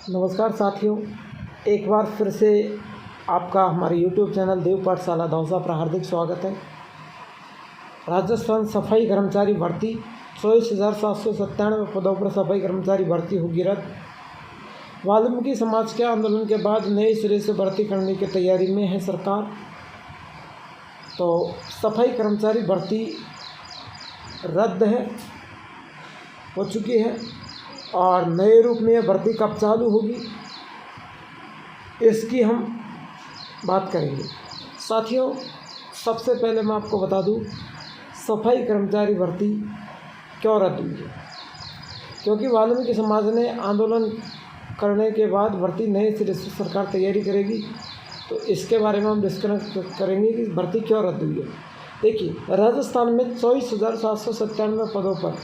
नमस्कार साथियों, एक बार फिर से आपका हमारे YouTube चैनल देव पाठशाला दौसा पर हार्दिक स्वागत है। राजस्थान सफाई कर्मचारी भर्ती 24,797 पदों पर सफाई कर्मचारी भर्ती होगी रद्द। वाल्मीकि समाज के आंदोलन के बाद नए सिरे से भर्ती करने की तैयारी में है सरकार। तो सफाई कर्मचारी भर्ती रद्द हो चुकी है और नए रूप में यह भर्ती कब चालू होगी इसकी हम बात करेंगे। साथियों, सबसे पहले मैं आपको बता दूं, सफाई कर्मचारी भर्ती क्यों रद्द हुई है। क्योंकि वाल्मीकि समाज ने आंदोलन करने के बाद भर्ती नए सिरे से सरकार तैयारी करेगी, तो इसके बारे में हम डिस्कस करेंगे कि भर्ती क्यों रद्द हुई है। देखिए, राजस्थान में 24,797 पदों पर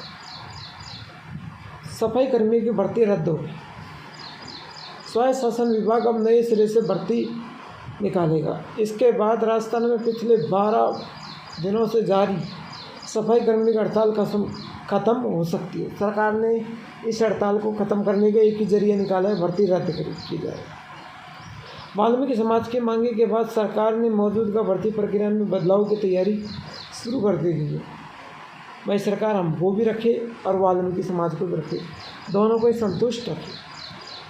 सफाई कर्मी की भर्ती रद्द हो गई। स्वायत्त शासन विभाग अब नए सिरे से भर्ती निकालेगा। इसके बाद राजस्थान में पिछले 12 दिनों से जारी सफाई कर्मी की हड़ताल खत्म हो सकती है। सरकार ने इस हड़ताल को ख़त्म करने का एक ही जरिया निकाला है, भर्ती रद्द की जाए। वाल्मीकि समाज की मांगे के बाद सरकार ने मौजूदा भर्ती प्रक्रिया में बदलाव की तैयारी शुरू कर दी है। भाई, सरकार हमको भी रखे और वाल्मीकि समाज को भी रखे, दोनों को ही संतुष्ट रखे।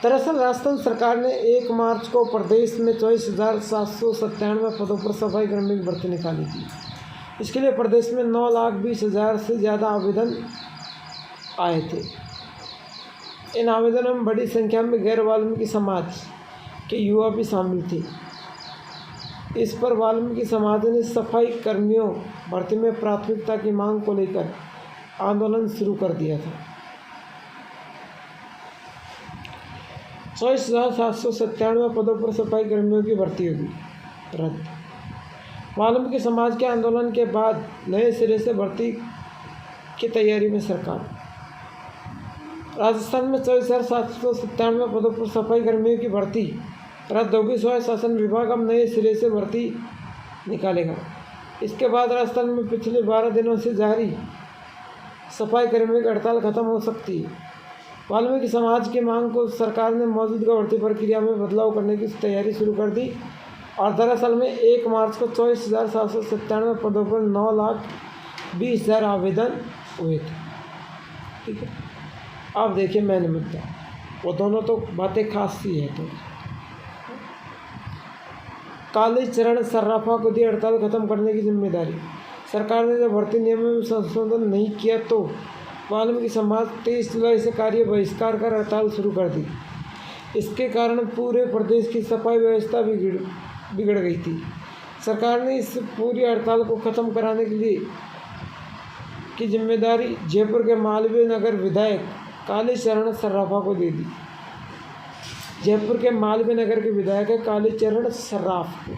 दरअसल राजस्थान सरकार ने 1 मार्च को प्रदेश में 24,797 पदों पर सफाई कर्मी की भर्ती निकाली थी। इसके लिए प्रदेश में 9,20,000 से ज़्यादा आवेदन आए थे। इन आवेदनों में बड़ी संख्या में गैर वाल्मीकि समाज के युवा भी शामिल थे। इस पर वाल्मीकि समाज ने सफाई कर्मियों भर्ती में प्राथमिकता की मांग को लेकर आंदोलन शुरू कर दिया था। 24,797 पदों पर सफाई कर्मियों की भर्ती होगी रद्द। वाल्मीकि समाज के आंदोलन के बाद नए सिरे से भर्ती की तैयारी में सरकार। राजस्थान में 24,797 पदों पर सफाई कर्मियों की भर्ती रद्द होगी। स्वायत्त शासन विभाग अब नए सिरे से भर्ती निकालेगा। इसके बाद राजस्थान में पिछले 12 दिनों से जारी सफाई कर्मियों की हड़ताल खत्म हो सकती है। वाल्मीकि समाज की मांग को सरकार ने मौजूदा भर्ती प्रक्रिया में बदलाव करने की तैयारी शुरू कर दी और दरअसल में 1 मार्च को 24,797 पदों पर 9,20,000 आवेदन हुए थे। ठीक है, अब देखिए मैंने मुद्दा, वो दोनों तो बातें खास सी है। तो कालीचरण सर्राफा को दी हड़ताल खत्म करने की जिम्मेदारी। सरकार ने जब भर्ती नियमों में संशोधन नहीं किया तो वाल्मीकि समाज 23 जुलाई से कार्य बहिष्कार कर हड़ताल शुरू कर दी। इसके कारण पूरे प्रदेश की सफाई व्यवस्था बिगड़ गई थी। सरकार ने इस पूरी हड़ताल को ख़त्म कराने के लिए की जिम्मेदारी जयपुर के मालवीय नगर विधायक कालीचरण सर्राफा को दे दी। जयपुर के मालवीय नगर के विधायक है कालीचरण सर्राफ को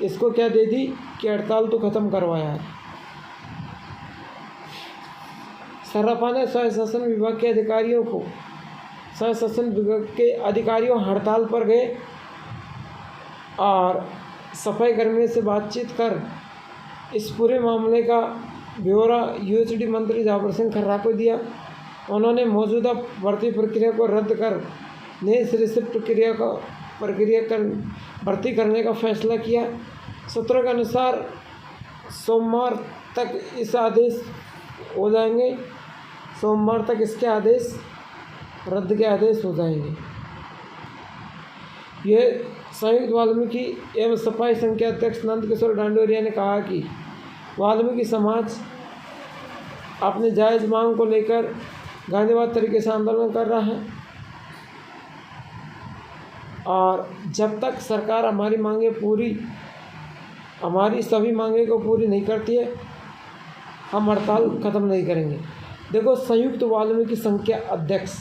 इसको क्या दे दी कि हड़ताल तो ख़त्म करवाया है। सर्राफा ने स्वायत्त शासन विभाग के अधिकारियों हड़ताल पर गए और सफाई कर्मियों से बातचीत कर इस पूरे मामले का ब्यौरा यूएचडी मंत्री जाबर सिंह खर्रा को दिया। उन्होंने मौजूदा भर्ती प्रक्रिया को रद्द कर नए सिरे से भर्ती करने का फैसला किया। सूत्रों के अनुसार सोमवार तक इसके आदेश रद्द के आदेश हो जाएंगे। ये संयुक्त वाल्मीकि एवं सफाई संघ के अध्यक्ष नंदकिशोर डांडोरिया ने कहा कि वाल्मीकि समाज अपनी जायज़ मांग को लेकर गांधीवाद तरीके से आंदोलन कर रहा है और जब तक सरकार हमारी सभी मांगे को पूरी नहीं करती है, हम हड़ताल ख़त्म नहीं करेंगे। देखो, संयुक्त वाल्मीकि संघ के अध्यक्ष,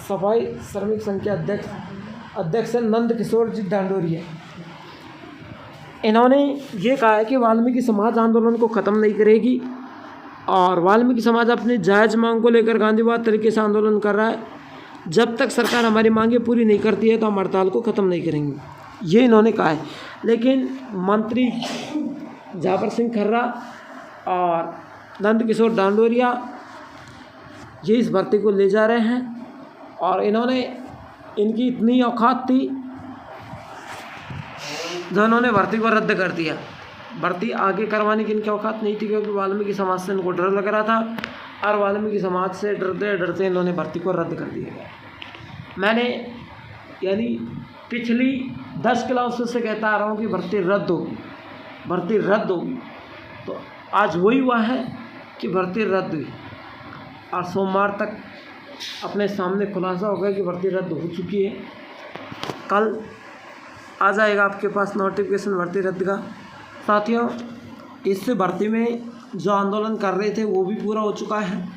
सफाई श्रमिक संघ के अध्यक्ष नंदकिशोर जी डांडोरिया, इन्होंने ये कहा है कि वाल्मीकि समाज आंदोलन को ख़त्म नहीं करेगी और वाल्मीकि समाज अपनी जायज़ मांग को लेकर गांधीवाद तरीके से आंदोलन कर रहा है। जब तक सरकार हमारी मांगें पूरी नहीं करती है तो हम हड़ताल को ख़त्म नहीं करेंगे, ये इन्होंने कहा है। लेकिन मंत्री जाबर सिंह खर्रा और नंदकिशोर डांडोरिया ये इस भर्ती को ले जा रहे हैं और इन्होंने इनकी इतनी औकात थी जो इन्होंने भर्ती को रद्द कर दिया। भर्ती आगे करवाने की इनकी औकात नहीं थी, क्योंकि वाल्मीकि समाज से इनको डर लग रहा था, और वाल्मीकि समाज से डरते डरते इन्होंने भर्ती को रद्द कर दिया। मैंने यानी पिछली 10 क्लासों से कहता आ रहा हूँ कि भर्ती रद्द होगी, भर्ती रद्द होगी। तो आज वही हुआ है कि भर्ती रद्द हुई, और सोमवार तक अपने सामने खुलासा होगा कि भर्ती रद्द हो चुकी है। कल आ जाएगा आपके पास नोटिफिकेशन भर्ती रद्द का। साथियों, इस भर्ती में जो आंदोलन कर रहे थे वो भी पूरा हो चुका है,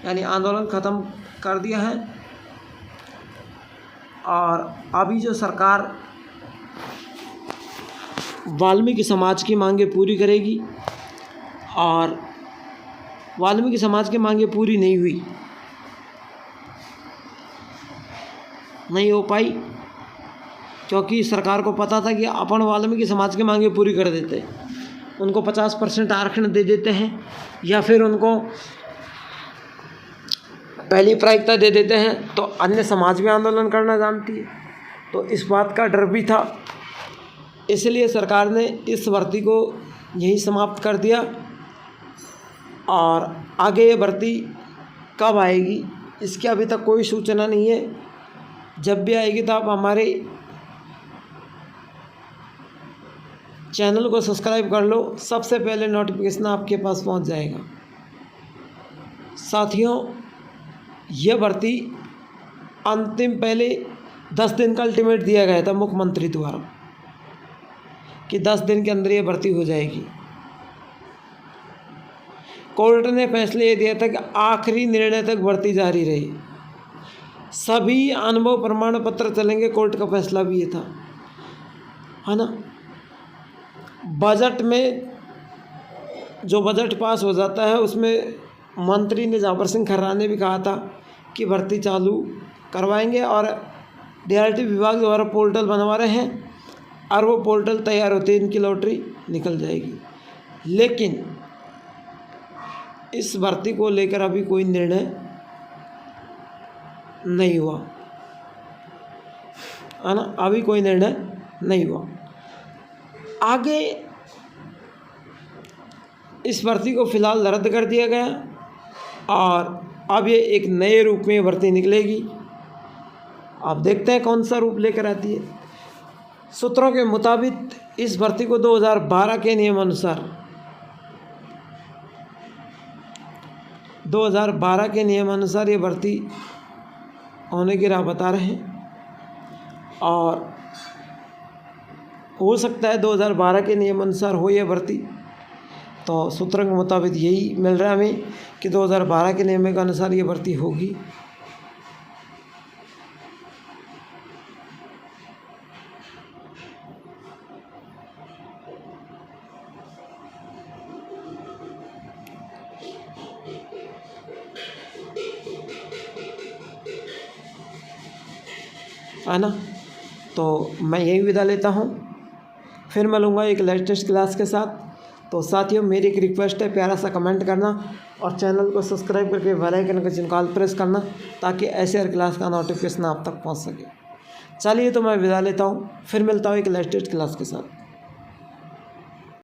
यानी आंदोलन ख़त्म कर दिया है। और अभी जो सरकार वाल्मीकि समाज की मांगें पूरी करेगी, और वाल्मीकि समाज की मांगें पूरी नहीं हो पाई, क्योंकि सरकार को पता था कि अपन वाल्मीकि समाज की मांगें पूरी कर देते, उनको 50% आरक्षण दे देते हैं, या फिर उनको पहली प्राथमिकता दे देते हैं, तो अन्य समाज भी आंदोलन करना जानती है। तो इस बात का डर भी था, इसलिए सरकार ने इस भर्ती को यहीं समाप्त कर दिया। और आगे ये भर्ती कब आएगी इसकी अभी तक कोई सूचना नहीं है। जब भी आएगी तो आप हमारे चैनल को सब्सक्राइब कर लो, सबसे पहले नोटिफिकेशन आपके पास पहुंच जाएगा। साथियों, यह भर्ती अंतिम पहले 10 दिन का अल्टीमेट दिया गया था मुख्यमंत्री द्वारा कि 10 दिन के अंदर ये भर्ती हो जाएगी। कोर्ट ने फैसले ये दिया था कि आखिरी निर्णय तक भर्ती जारी रही, सभी अनुभव प्रमाण पत्र चलेंगे। कोर्ट का फैसला भी ये था, है ना। बजट में जो बजट पास हो जाता है उसमें मंत्री ने जाबर सिंह खर्रा ने भी कहा था कि भर्ती चालू करवाएंगे, और डीआरटी विभाग द्वारा पोर्टल बनवा रहे हैं, और वो पोर्टल तैयार होते ही इनकी लॉटरी निकल जाएगी। लेकिन इस भर्ती को लेकर अभी कोई निर्णय नहीं हुआ, है ना, अभी कोई निर्णय नहीं हुआ। आगे इस भर्ती को फिलहाल रद्द कर दिया गया, और अब ये एक नए रूप में भर्ती निकलेगी। आप देखते हैं कौन सा रूप लेकर आती है। सूत्रों के मुताबिक इस भर्ती को 2012 के नियमानुसार 2012 के नियमानुसार ये भर्ती होने की राह बता रहे हैं, और हो सकता है 2012 के नियमानुसार हो यह भर्ती। तो सूत्रों के मुताबिक यही मिल रहा है हमें कि 2012 के नियम के अनुसार ये भर्ती होगी। है ना। तो मैं यही विदा लेता हूँ, फिर मिलूँगा एक लेटेस्ट क्लास के साथ। तो साथियों, मेरी एक रिक्वेस्ट है, प्यारा सा कमेंट करना और चैनल को सब्सक्राइब करके बेल आइकन का चिन्ह प्रेस करना, ताकि ऐसे हर क्लास का नोटिफिकेशन आप तक पहुंच सके। चलिए, तो मैं विदा लेता हूं, फिर मिलता हूं एक लेटेस्ट क्लास के साथ।